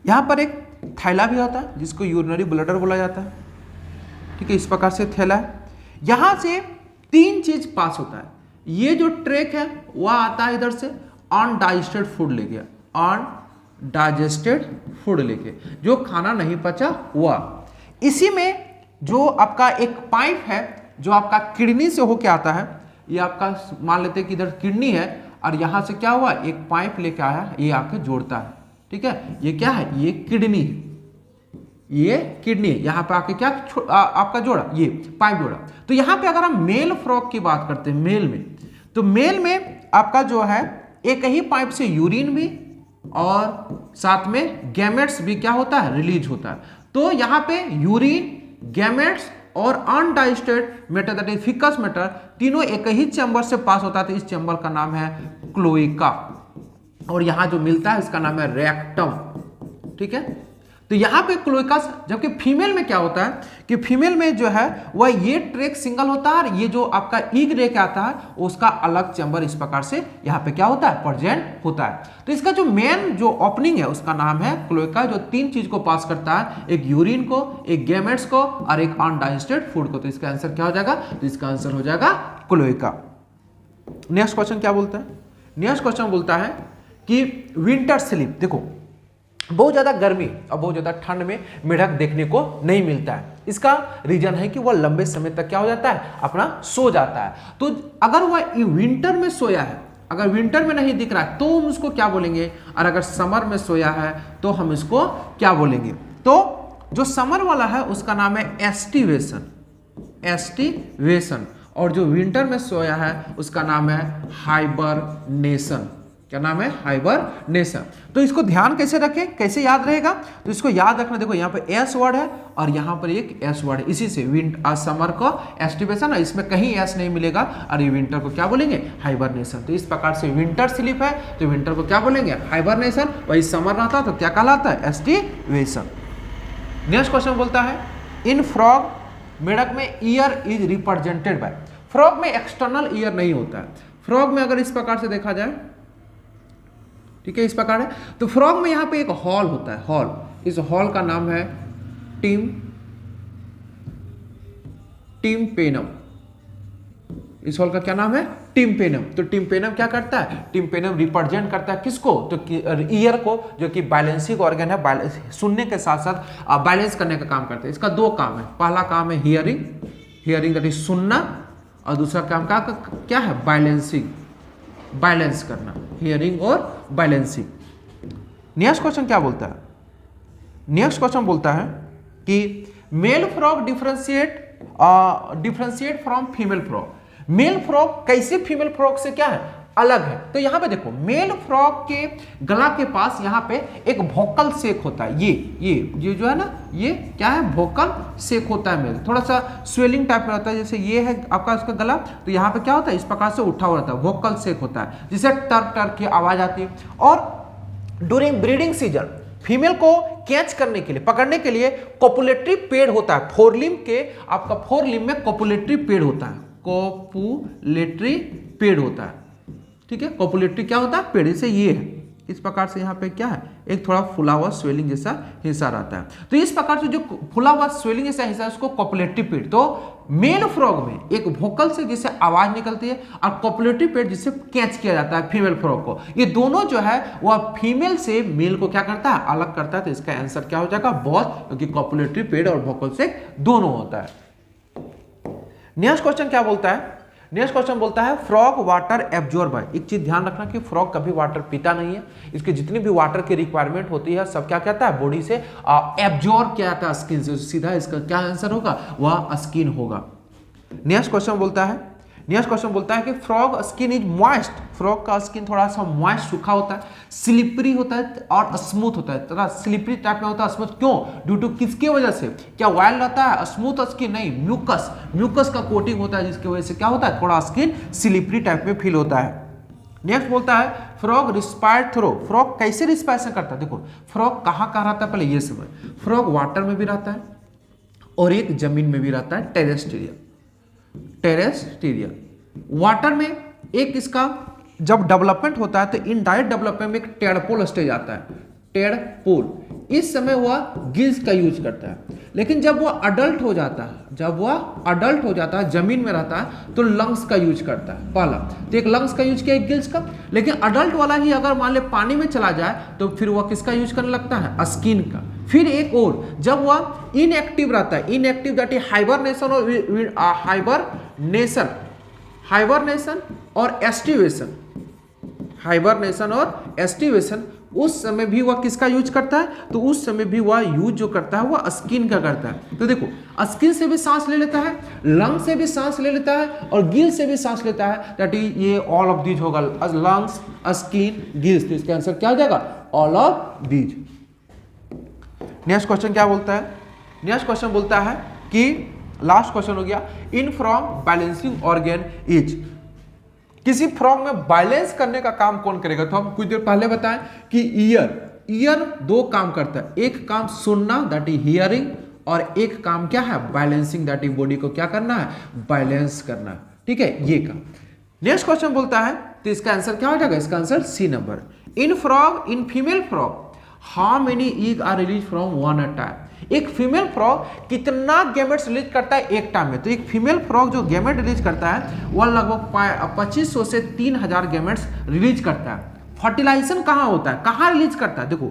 यहां पर एक थैला भी होता है जिसको यूरिनरी ब्लडर बोला जाता है, ठीक है, इस प्रकार से थैला है। यहां से तीन चीज पास होता है, ये जो ट्रैक है वह आता है इधर से अनडाइजेस्टेड फूड लेके, अनडाइजेस्टेड फूड लेके, जो खाना नहीं पचा हुआ। इसी में जो आपका एक पाइप है जो आपका किडनी से होके आता है, ये आपका मान लेते हैं कि इधर किडनी है और यहां से क्या हुआ, एक पाइप लेके आया, ये आके जोड़ता है, ठीक है, ये क्या है? ये किडनी है, ये किडनी है, यहां पे आके क्या आपका जोड़ा, ये पाइप जोड़ा। तो यहां पे अगर हम मेल फ्रॉग की बात करते हैं, मेल में, तो मेल में आपका जो है एक ही पाइप से यूरिन भी और साथ में गैमेट्स भी क्या होता है? रिलीज होता है। तो यहां पे यूरिन, गैमेट्स और undigested matter, that is ficus matter, तीनों एक ही चैम्बर से पास होता है। तो इस चैम्बर का नाम है क्लोएका, और यहां जो मिलता है इसका नाम है रेक्टम, ठीक है। तो यहां पे क्लोएका, जबकि फीमेल में क्या होता है कि फीमेल में जो है वह ये ट्रैक सिंगल होता है, और ये जो आपका ईग रेक आता है उसका अलग चैम्बर इस प्रकार से यहां पे क्या होता है? प्रेजेंट होता है। तो इसका जो मेन जो ओपनिंग है उसका नाम है क्लोएका, जो तीन चीज को पास करता है, एक यूरिन को, एक गैमेट्स को और एक अनडाइजेस्टेड फूड को। तो इसका आंसर क्या हो जाएगा? तो इसका आंसर हो जाएगा क्लोएका। नेक्स्ट क्वेश्चन क्या बोलता है? नेक्स्ट क्वेश्चन बोलता है कि विंटर स्लीप। देखो बहुत ज़्यादा गर्मी और बहुत ज़्यादा ठंड में मेढक देखने को नहीं मिलता है। इसका रीजन है कि वह लंबे समय तक क्या हो जाता है, अपना सो जाता है। तो अगर वह विंटर में सोया है, अगर विंटर में नहीं दिख रहा है तो हम उसको क्या बोलेंगे, और अगर समर में सोया है तो हम इसको क्या बोलेंगे। तो जो समर वाला है उसका नाम है एस्टिवेशन, एस्टिवेशन, और जो विंटर में सोया है उसका नाम है हाइबरनेशन। क्या नाम है, हाइबरनेशन। तो इसको ध्यान कैसे रखें, कैसे याद रहेगा, तो इसको याद रखना, देखो यहाँ पे एस वर्ड है और यहाँ पर एक एस वर्ड है, इसी से समर को एस्टिवेशन है, इसमें कहीं एस नहीं मिलेगा, और ये विंटर को क्या बोलेंगे, हाइबरनेशन। तो इस प्रकार से विंटर स्लीप है तो विंटर को क्या बोलेंगे, हाइबरनेशन। वही समर रहता तो क्या कहलाता है, एस्टिवेशन। नेक्स्ट क्वेश्चन बोलता है इन फ्रॉग, मेढक में year is represented by. Frog में एक्सटर्नल ईयर नहीं होता है। फ्रॉग में अगर इस प्रकार से देखा जाए, ठीक है, इस प्रकार है, तो फ्रॉग में यहाँ पे एक हॉल होता है, हॉल। इस हॉल का नाम है टिम्पेनम। इस हॉल का क्या नाम है, टिम्पेनम। तो टिम्पेनम क्या करता है, टिम्पेनम रिप्रेजेंट करता है किसको, तो ईयर को, जो कि बैलेंसिंग ऑर्गन है, सुनने के साथ साथ बैलेंस करने का काम करता है। इसका दो काम है, पहला काम है हियरिंग, हियरिंग दैट इज सुनना, और दूसरा काम क्या है, बैलेंसिंग, बैलेंस करना, हियरिंग और बैलेंसिंग। नेक्स्ट क्वेश्चन क्या बोलता है, नेक्स्ट क्वेश्चन बोलता है कि male frog differentiate from female frog. Male frog कैसे फीमेल फ्रॉग से क्या है, अलग है। तो यहां पे देखो, मेल फ्रॉग के गला के पास यहां पे एक वोकल सेक होता है, ये जो है ना, ये क्या है, वोकल सेक होता है। मेल थोड़ा सा स्वेलिंग टाइप में होता है, जैसे ये है आपका उसका गला, तो यहाँ पे क्या होता है, इस प्रकार से उठा हुआ रहता है, वोकल सेक होता है, जिससे टर टर की आवाज आती है। और ड्यूरिंग ब्रीडिंग सीजन फीमेल को कैच करने के लिए, पकड़ने के लिए कोपुलेटरी पेड़ होता है, फोरलिम के, आपका फोरलिम में कोपुलेटरी पेड़ होता है, कोपुलेटरी पेड़ होता है, ठीक है। कोपुलेटरी क्या होता है, पेड़, जैसे ये है, इस प्रकार से यहाँ पे क्या है, एक थोड़ा फुला हुआ स्वेलिंग जैसा हिस्सा रहता है। तो इस प्रकार से जो फुला हुआ स्वेलिंग जैसा हिस्सा है उसको कोपुलेटरी पेड़। तो मेल फ्रॉग में एक वोकल से जिससे आवाज निकलती है, और कोपुलेटरी पेड़ जिससे कैच किया जाता है फीमेल फ्रॉग को, ये दोनों जो है वह फीमेल से मेल को क्या करता है, अलग करता है। तो इसका आंसर क्या हो जाएगा, बोथ, क्योंकि कोपुलेटरी पेड़ और वोकल से दोनों होता है। नेक्स्ट क्वेश्चन क्या बोलता है, नेक्स्ट क्वेश्चन बोलता है फ्रॉग वाटर एब्जॉर्बर। एक चीज ध्यान रखना कि फ्रॉग कभी वाटर पीता नहीं है, इसकी जितनी भी वाटर की रिक्वायरमेंट होती है सब क्या कहता है, बॉडी से एब्जॉर्ब किया जाता है, स्किन से। सीधा इसका क्या आंसर होगा, वह स्किन होगा। नेक्स्ट क्वेश्चन बोलता है, नेक्स्ट क्वेश्चन बोलता है कि frog skin is moist. Frog का स्किन थोड़ा सा मॉइस्ट, सूखा होता है, स्लिपरी होता है और स्मूथ होता है, थोड़ा स्लिपरी टाइप में होता है, स्मूथ क्यों, ड्यू टू किसकी वजह से, क्या ऑयल रहता है, स्मूथ स्किन नहीं, म्यूकस, म्यूकस का कोटिंग होता है, जिसकी वजह से क्या होता है, थोड़ा स्किन स्लिपरी टाइप में फील होता है। नेक्स्ट बोलता है फ्रॉग रिस्पायर थ्रो। फ्रॉग कैसे रिस्पायरेशन करता है, देखो फ्रॉग कहाँ कहाँ रहता है, पहले ये समझ। फ्रॉग वाटर में भी रहता है और एक जमीन में भी रहता है, टेरेस्ट्रिया, टेरेस्ट्रिया। वाटर में एक इसका जब डेवलपमेंट होता है तो इनडायरेक्ट डेवलपमेंट में एक टेडपोल स्टेज आता है, टेडपोल। इस समय वह गिल्स का यूज करता है, लेकिन जब वह अडल्ट हो जाता है, जब वह अडल्ट हो जाता है, जमीन में रहता है, तो लंग्स का यूज करता है पहला। तो एक लंग्स का यूज किया, एक गिल्स का। लेकिन अडल्ट वाला ही अगर मान ले पानी में चला जाए तो फिर वह किसका यूज करने लगता है, स्किन का। फिर एक और, जब वह इनएक्टिव रहता है, इनएक्टिव दैट इज हाइबरनेशन और हाइबरनेशन और एस्टिवेशन, हाइबरनेशन और एस्टिवेशन, उस समय भी वह किसका यूज करता है, तो उस समय भी वह यूज जो करता है वह स्किन का करता है। तो देखो स्किन से भी सांस ले लेता है, लंग से भी सांस ले लेता है और गिल से भी सांस लेता है, दैट इज ये ऑल ऑफ दीज होगा, लंग्स, स्किन, गिल्स। तो इसका आंसर क्या हो जाएगा, all of these. Next question क्या बोलता है, नेक्स्ट क्वेश्चन बोलता है कि लास्ट क्वेश्चन हो गया, इन फ्रॉग बैलेंसिंग ऑर्गन इज। किसी फ्रॉग में बैलेंस करने का काम कौन करेगा, तो हम कुछ देर पहले बताएं कि ईयर दो काम करता है, एक काम सुनना दैट इज हियरिंग, और एक काम क्या है, बैलेंसिंग दैट इज बॉडी को क्या करना है, बैलेंस करना, ठीक है, ये काम। नेक्स्ट क्वेश्चन बोलता है, तो इसका आंसर क्या हो जाएगा, इसका answer C number. In frog, in female frog how many egg are release from one a time. एक फीमेल फ्रॉग कितना गैमेट्स रिलीज करता है एक टाइम में, तो एक फीमेल फ्रॉग जो गैमेट रिलीज करता है वह लगभग 2500 से 3000 गैमेट्स रिलीज करता है। फर्टिलाइजेशन कहाँ होता है, कहाँ रिलीज करता है, देखो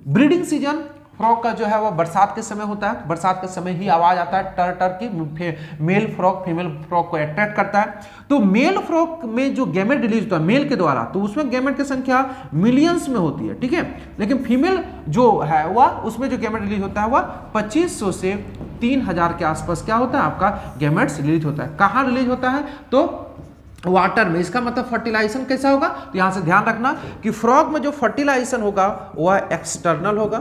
ब्रीडिंग सीजन फ्रॉग का जो है वो बरसात के समय होता है, बरसात के समय ही आवाज आता है टर टर की, मेल फ्रॉग फीमेल फ्रॉग को अट्रैक्ट करता है। तो मेल फ्रॉग में जो गैमेट रिलीज होता है मेल के द्वारा, तो उसमें गैमेट की संख्या मिलियंस में होती है, ठीक है। लेकिन फीमेल जो है वह उसमें जो गैमेट रिलीज होता है वह 2500 से 3000 के आसपास क्या होता है आपका गैमेट्स रिलीज होता है। कहाँ रिलीज होता है? तो वाटर में। इसका मतलब फर्टिलाइजेशन कैसा होगा? तो यहां से ध्यान रखना कि फ्रॉग में जो फर्टिलाइजेशन होगा वह एक्सटर्नल होगा,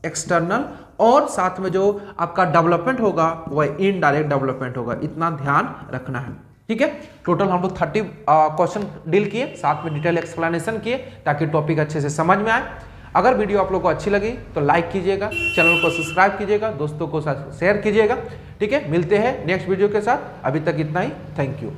एक्सटर्नल, और साथ में जो आपका डेवलपमेंट होगा वह इनडायरेक्ट डेवलपमेंट होगा। इतना ध्यान रखना है, ठीक है। टोटल हम लोग 30 क्वेश्चन डील किए, साथ में डिटेल एक्सप्लेनेशन किए ताकि टॉपिक अच्छे से समझ में आए। अगर वीडियो आप लोग को अच्छी लगी तो लाइक कीजिएगा, चैनल को सब्सक्राइब कीजिएगा, दोस्तों को साथ शेयर कीजिएगा, ठीक है। मिलते हैं नेक्स्ट वीडियो के साथ, अभी तक इतना ही, थैंक यू।